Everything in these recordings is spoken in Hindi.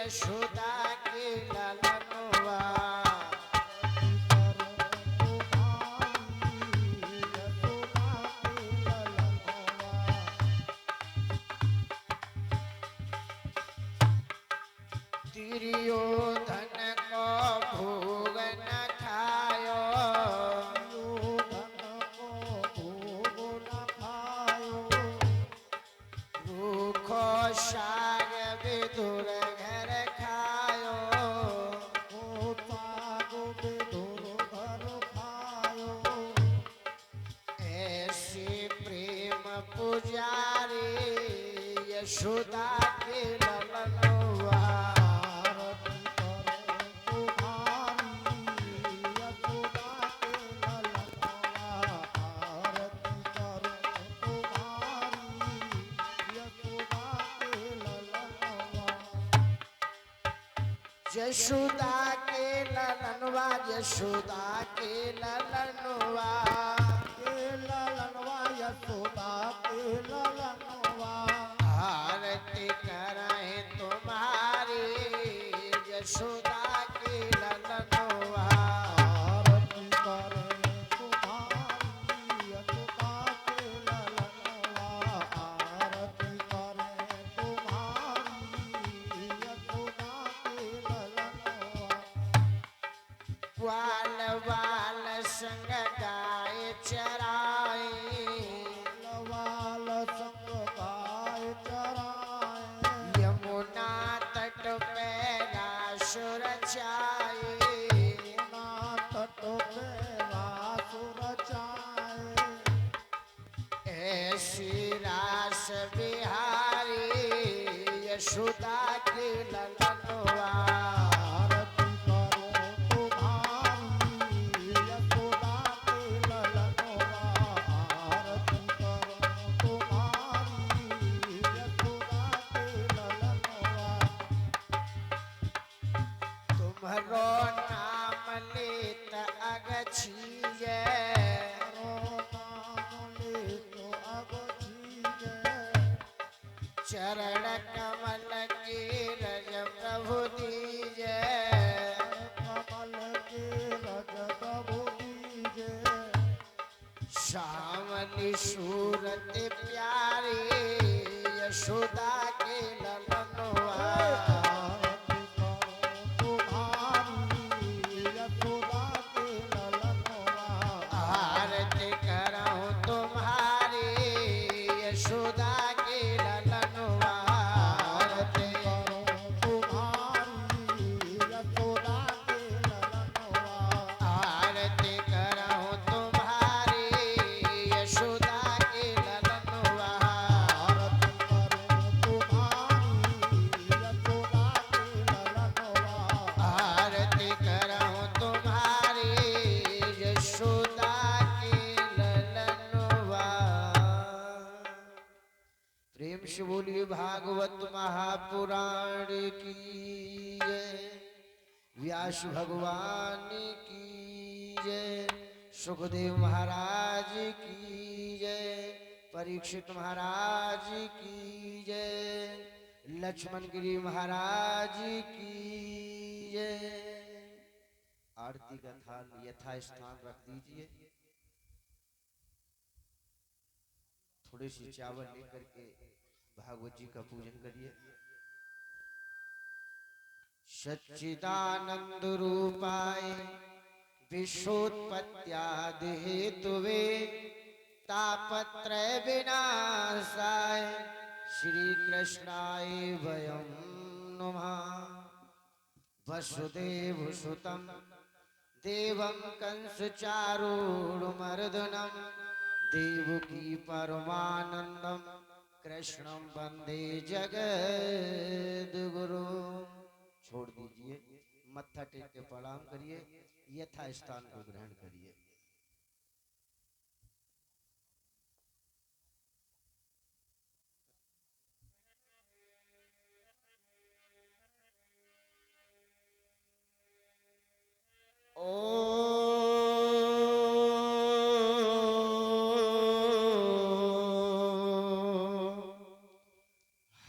यशोदा के ललनवा दुर्योधन को भोग न खायो भूखो शाग विदुर घर खायो ऐसी प्रेम पुजारी यशोदा के ललनवा यशोदा के ललनवा यशोदा के ललनवा यशोदा के ललनवा आरती कराए तुम्हारी यशोदा के ललनवा आरती करे तुम्हारी यशोदा के ललनवा आरती करे तुम्हारी यशोदा के ललनवा ग्वाल वाल संग गाय चराए लवाल संग गाय चराए यमुना तट पे रासुर छाए यमुना तट पे रासुर छाए ऐसी रास बिहारी यशोदा के ललनवा आरती करो तुम्हारी यशोदा के ललनवा आरती करो तुम्हारी यशोदा के ललनवा तुम्हारो नाम लेत अगछिए रो नाम ले तो अगछिए चरण कमल के रज प्रभु दीजे कमल के रज प्रभु दीजे श्यामली सूरत प्यारी यशोदा के ललनवा आरती करो तुम्हारी यशोदा के ललनवा आरती करो तुम्हारी यशोदा के ललनवा आरती करो तुम्हारी यशोदा के ललनवा आरती करो तुम्हारी यशोदा के ललनवा आरती करो तुम्हारी यशोदा के ललनवा आरती करो तुम्हारी यशोदा के ललनवा। प्रेम से बोलिए भागवत महापुराण की जय, व्यास भगवान की जय, सुखदेव महाराज की जय, परीक्षित महाराज की जय, लक्ष्मण गिरी महाराज की जय। आरती का थाल यथा स्थान रख दीजिए। थोड़ी सी चावल लेकर के भागवत जी का पूजन करिए। सच्चिदानंद रूपाय विश्वोत्पत्त्यादि हेतुवे तापत्रय विनाशाय श्री कृष्णाय वयं नमः। वसुदेव सुतं देवं कंसचारूढमर्दनं देवकी परमानंदम कृष्णं वंदे जगद्गुरु। छोड़ दीजिए, मत्था टेक के प्रणाम करिए, यथा स्थान को ग्रहण करिए।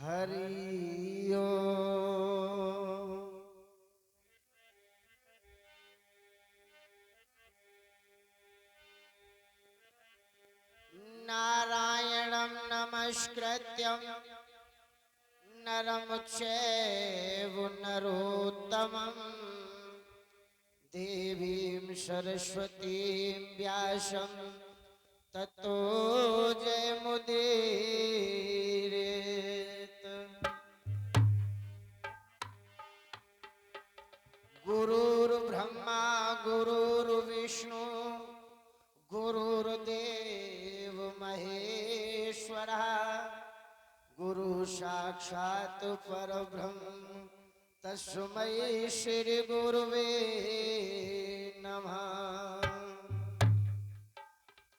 हरि ओम। नमस्कृत्यं नरं चैव नरोत्तमं देवीं सरस्वतीं व्यासं ततो जयमुदीरयेत्। गुरुर्ब्रह्मा गुरुर्विष्णु गुरुर्देव महेश्वरः गुरु साक्षात् परब्रह्म तस्मै श्री गुरुवे नमः।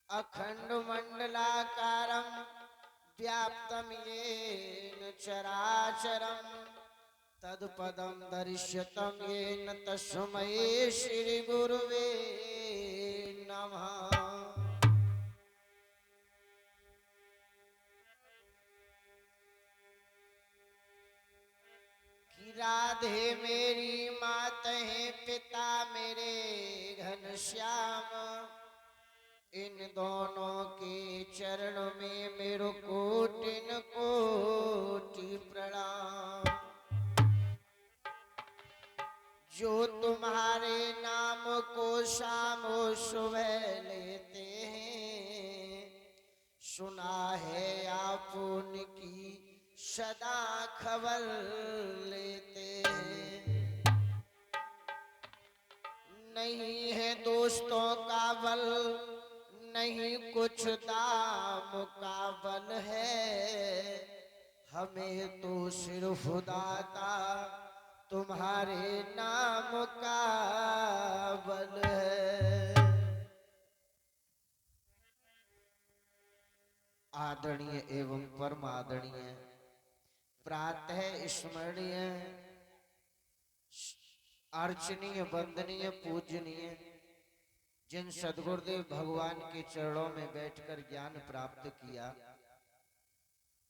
अखंड मंडलाकारं व्याप्तं येन चराचरं तत्पदं दर्श्यतं येन तस्मै श्री गुरुवे नमः। कि राधे मेरी मात है पिता मेरे घनश्याम, इन दोनों के चरणों में मेरे कोटिन कोटि प्रणाम। जो तुम्हारे नाम को शाम सुबह लेते हैं, सुना है आप उनकी सदा खबर लेते हैं। नहीं है दोस्तों का बल, नहीं कुछ दाम का बल है, हमें तो सिर्फ दाता तुम्हारे नाम का बल है। आदरणीय एवं परम आदरणीय प्रातः स्मरणीय अर्चनीय वंदनीय पूजनीय जिन सद्गुरुदेव भगवान के चरणों में बैठकर ज्ञान प्राप्त किया,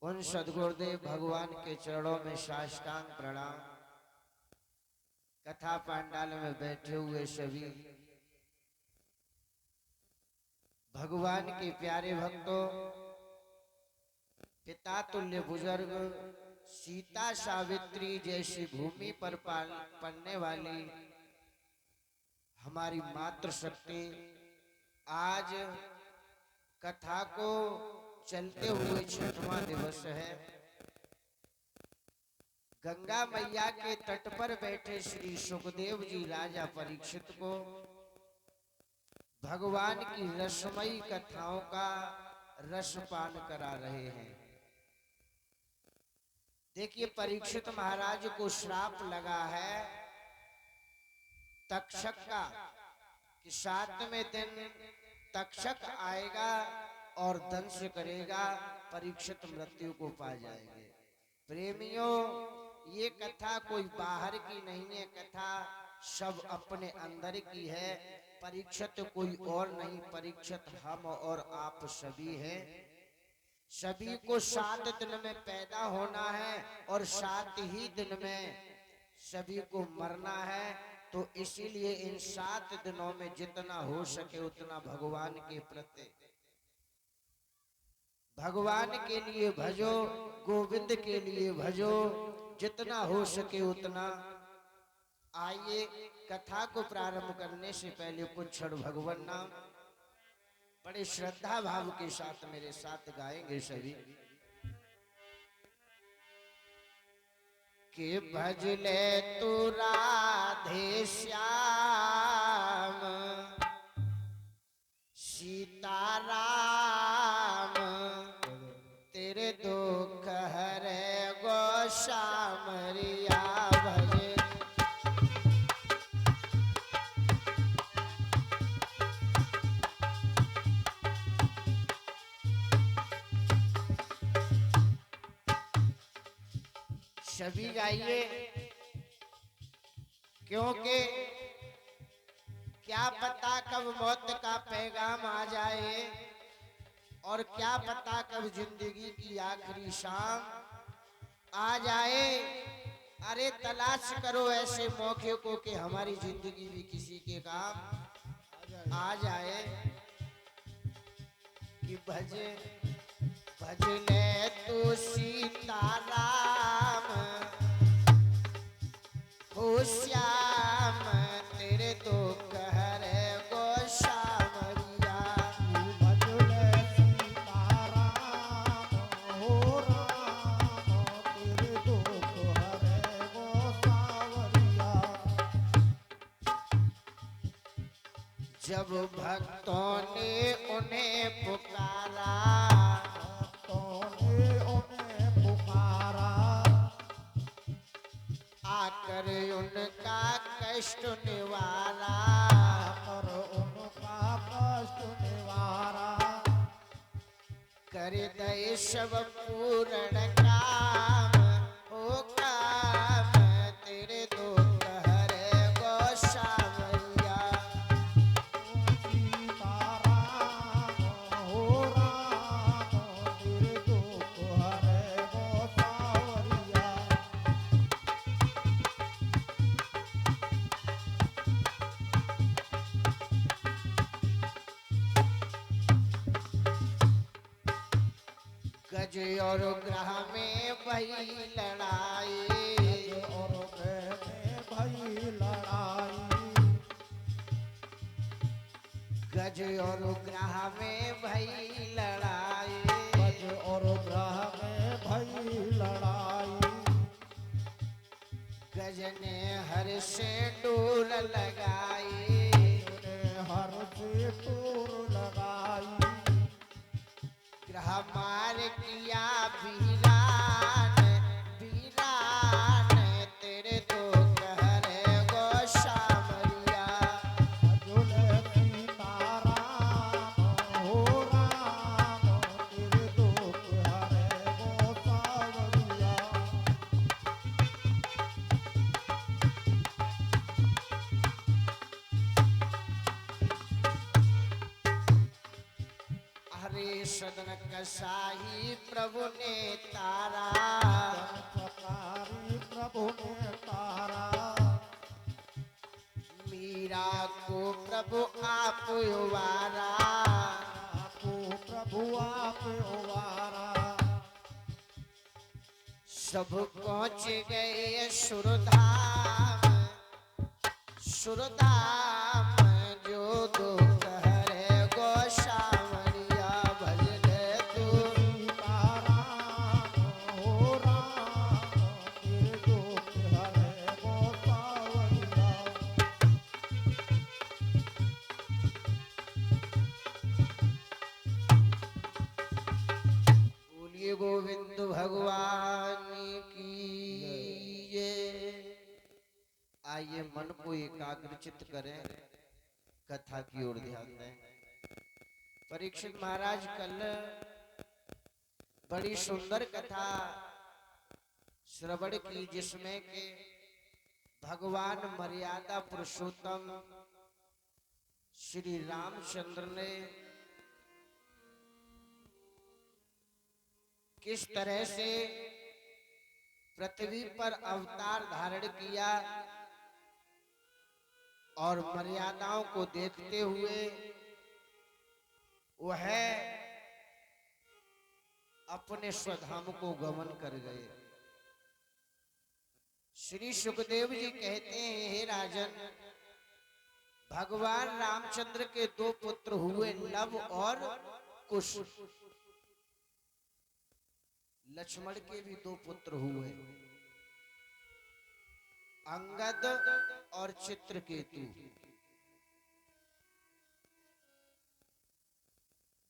उन सद्गुरुदेव भगवान के चरणों में साष्टांग प्रणाम। कथा पांडाल में बैठे हुए सभी भगवान के प्यारे भक्तों, पिता तुल्य बुजुर्ग, सीता सावित्री जैसी भूमि पर पलने वाली हमारी मातृशक्ति, आज कथा को चलते हुए 6वां दिवस है। गंगा मैया के तट पर बैठे श्री सुखदेव जी राजा परीक्षित को भगवान की रसमयी कथाओं का रसपान करा रहे हैं। देखिए, परीक्षित महाराज को श्राप लगा है तक्षक का कि 7वें दिन तक्षक आएगा और दंश करेगा, परीक्षित मृत्यु को पा जाएंगे। प्रेमियों, ये कथा कोई बाहर की नहीं है, कथा सब अपने अंदर की है। परीक्षित कोई और नहीं, परीक्षित हम और आप सभी हैं। सभी को 7 दिन में पैदा होना है और 7 ही दिन में सभी को मरना है। तो इसीलिए इन 7 दिनों में जितना हो सके उतना भगवान के प्रति, भगवान के लिए भजो, गोविंद के लिए भजो, जितना हो सके उतना। आइए, कथा को प्रारंभ करने से पहले कुछ क्षण भगवान नाम बड़े श्रद्धा भाव के साथ मेरे साथ गाएंगे सभी। कि भज ले तू राधे श्याम सीताराम, तेरे दुख हरे गोसामरिया भजे। सभी गाइए, क्योंकि क्या पता कब मौत का पैगाम आ जाए और क्या पता कब जिंदगी की आखिरी शाम आ जाए। अरे तलाश करो ऐसे मौके को कि हमारी जिंदगी भी किसी के काम आ जाए। कि भज भज ले सीताराम हो श्याम तेरे दुख हरे गोसावरिया। भजले सीताराम हो राम तेरे दुख हरे गोसावरिया। जब भक्तों ने उन्हें पुकारा तूने उन्हें पुकारा आकर उनका कष्ट निवारा। कर उनका कष्ट निवारा। कर दे सब पूर्ण काम ओ काम तेरे दुख हरे गोसावरिया। सीताराम हो राम तेरे दुख हरे गोसावरिया। गज और ग्रह में भई लड़ाई और में भई लड़ाई। गज और ग्रह में भई लड़ाई। गज और ग्रह में भई लड़ाई। गज ने हर से डोर लगाई ने हर से तूर लगाई। ग्रह मार किया वीरान वीरान तेरे दुख हरे गोसावरिया। भजले सीताराम हो राम तेरे दुख हरे गोसावरिया। हरे सदन कसाई प्रभु ने तारा जनपकारी प्रभु ने तारा। मीरा को प्रभु आप उवारा। आपको प्रभु आप उवारा। सब पहुंच गए सुरधाम सुरधाम जो दुख हरे गोसावरिया। भजले तू सीताराम हो राम तेरे दुख हरे गोसावरिया। बोलिए गोविंद भगवान की जय। आइए मन को एकाग्रचित करें, कथा की ओर ध्यान दें। परीक्षित महाराज कल बड़ी सुंदर कथा श्रवण की, जिसमें के भगवान मर्यादा पुरुषोत्तम श्री रामचंद्र ने किस तरह से पृथ्वी पर अवतार धारण किया और मर्यादाओं को देखते हुए वह अपने स्वधाम को गमन कर गए। श्री सुखदेव जी कहते हैं, हे राजन, भगवान रामचंद्र के दो पुत्र हुए, लव और कुश। लक्ष्मण के भी दो पुत्र हुए, अंगद और चित्रकेतु।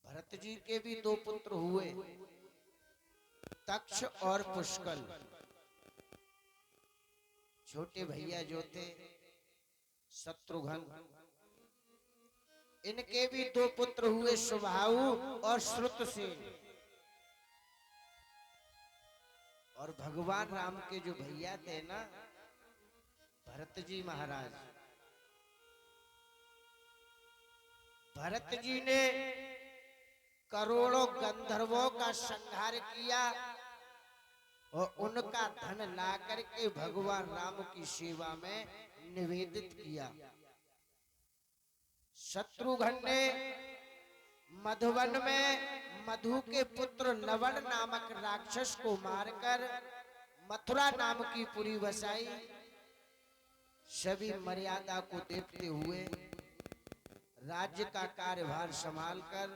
भरत जी के भी दो पुत्र हुए, तक्ष और पुष्कल। छोटे भैया जो थे शत्रुघ्न, इनके भी दो पुत्र हुए, सुबाहु और श्रुतसेन। और भगवान राम के जो भैया थे ना, भरत जी महाराज, भरत जी ने करोड़ों गंधर्वों का संहार किया और उनका धन ला करके भगवान राम की सेवा में निवेदित किया। शत्रुघ्न ने मधुवन में मधु के पुत्र लवण नामक राक्षस को मारकर मथुरा नाम की पुरी बसाई। सभी मर्यादा को देखते हुए राज्य का कार्यभार संभालकर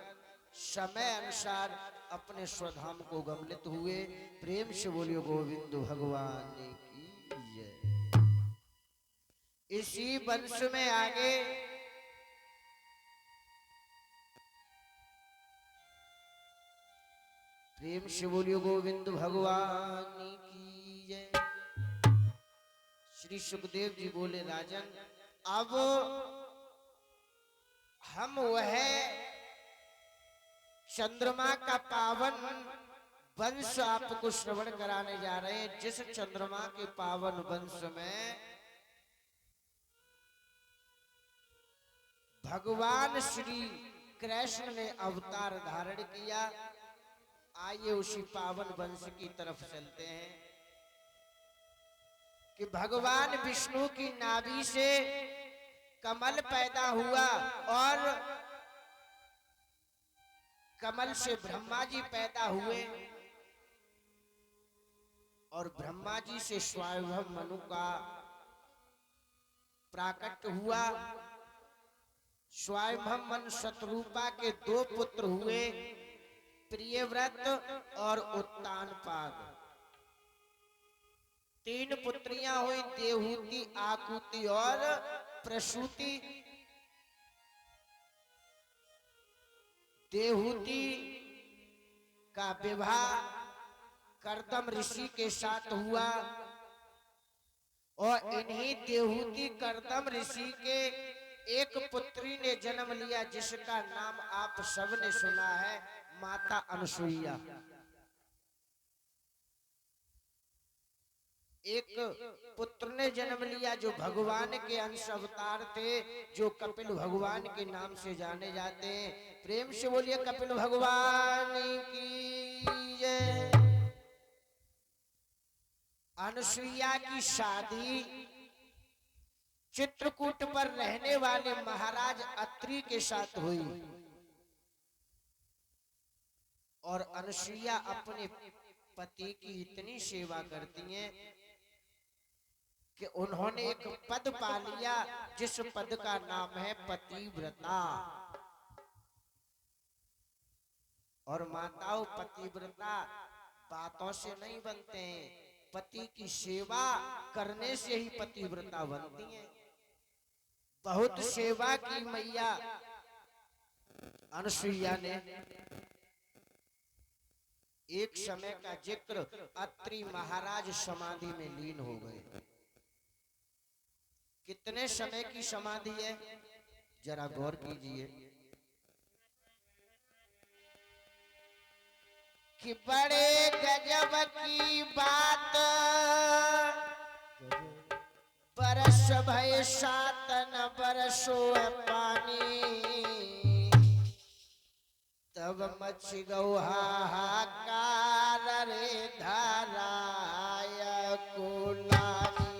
समय अनुसार अपने स्वधाम को गमनित हुए। प्रेम से बोलियो गोविंद भगवान की जय। इसी वंश में आगे प्रेम से बोलियो गोविंद भगवान की जय। श्री सुखदेव जी बोले राजन, अब हम वह चंद्रमा का पावन वंश आपको श्रवण कराने जा रहे हैं, जिस चंद्रमा के पावन वंश में भगवान श्री कृष्ण ने अवतार धारण किया। आइए उसी पावन वंश की तरफ चलते हैं कि भगवान विष्णु की नाभि से कमल पैदा हुआ और कमल से ब्रह्मा जी पैदा हुए और ब्रह्मा जी से स्वयंभव मनु का प्राकट्य हुआ। स्वयंभव मनु शतरूपा के दो पुत्र हुए, प्रियव्रत और उत्तानपाद। तीन पुत्रियां हुई, देवहूति, आकुति और प्रसूति। देवहूति का विवाह कर्दम ऋषि के साथ हुआ और इन्हीं देवहूति कर्दम ऋषि के एक पुत्री ने जन्म लिया, जिसका नाम आप सबने सुना है, माता अनुसुईया। एक पुत्र ने जन्म लिया जो भगवान के अंश अवतार थे, जो कपिल भगवान के नाम से जाने जाते हैं। प्रेम से बोलिए कपिल भगवान की जय। अनुसुईया की शादी चित्रकूट पर रहने वाले महाराज अत्रि के साथ हुई और अनुसुईया अपने पति की इतनी सेवा करती हैं कि उन्होंने एक पद पा लिया, जिस पद का नाम है पतिव्रता। और माताओं, पतिव्रता बातों से नहीं बनते हैं, पति की सेवा करने से ही पतिव्रता बनती हैं। बहुत सेवा की मैया अनुसुईया ने। एक समय का जिक्र, अत्रि महाराज समाधि में लीन हो गए। कितने समय की समाधि है, जरा गौर कीजिए कि बड़े गजब की बात, बरस भय सातन बरसो पानी, तब मच गौ हाहाकार रे धाराय कुलानी।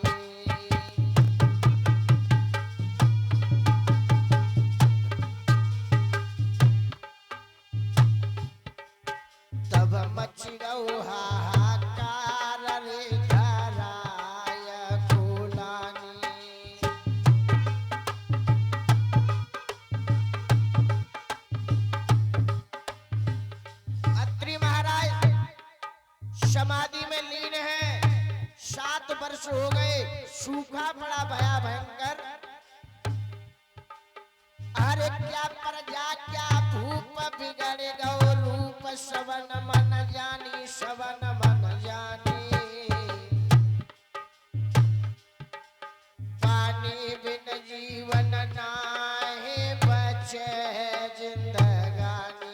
तब मच गौ हाहाकार रे धाराय कुलानी। अत्रि महाराज समाधि में लीन है, 7 वर्ष हो गए, सूखा पड़ा भया भयंकर। अरे क्या प्रजा क्या भूप बिगड़ गौ, रूप सवन मन जानी, सवन मन जानी। पानी बिन जीवन नाहे बचे जिंदगानी।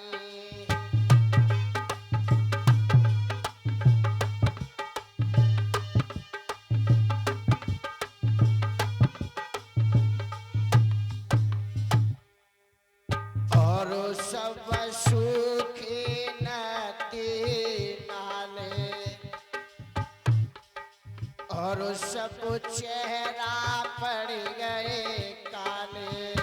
और सब सुखी नदी नाले, और सब चेहरा पड़ गए काले।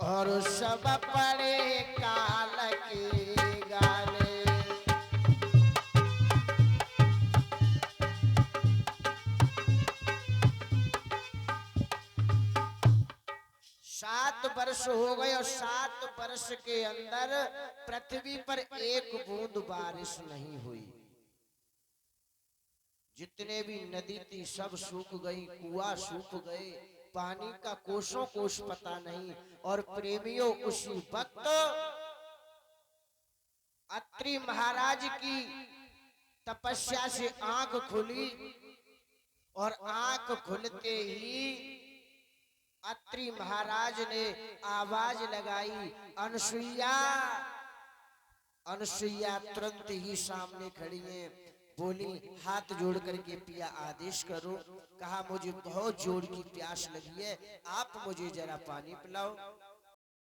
और सब पड़े काल के गाले। सात वर्ष हो गए और 7 वर्ष के अंदर पृथ्वी पर एक बूंद बारिश नहीं हुई। जितने भी नदी थी सब सूख गई, कुआं सूख गए, पानी का कोसों कोस पता नहीं। और प्रेमियों उसी वक्त अत्रि महाराज की तपस्या से आंख खुली और आंख खुलते ही अत्रि महाराज ने आवाज लगाई, अनसुईया। अनसुईया तुरंत ही सामने खड़ी है, बोली हाथ जोड़ करके पिया आदेश करो। कहा मुझे बहुत जोर की प्यास लगी है, आप मुझे जरा पानी पिलाओ।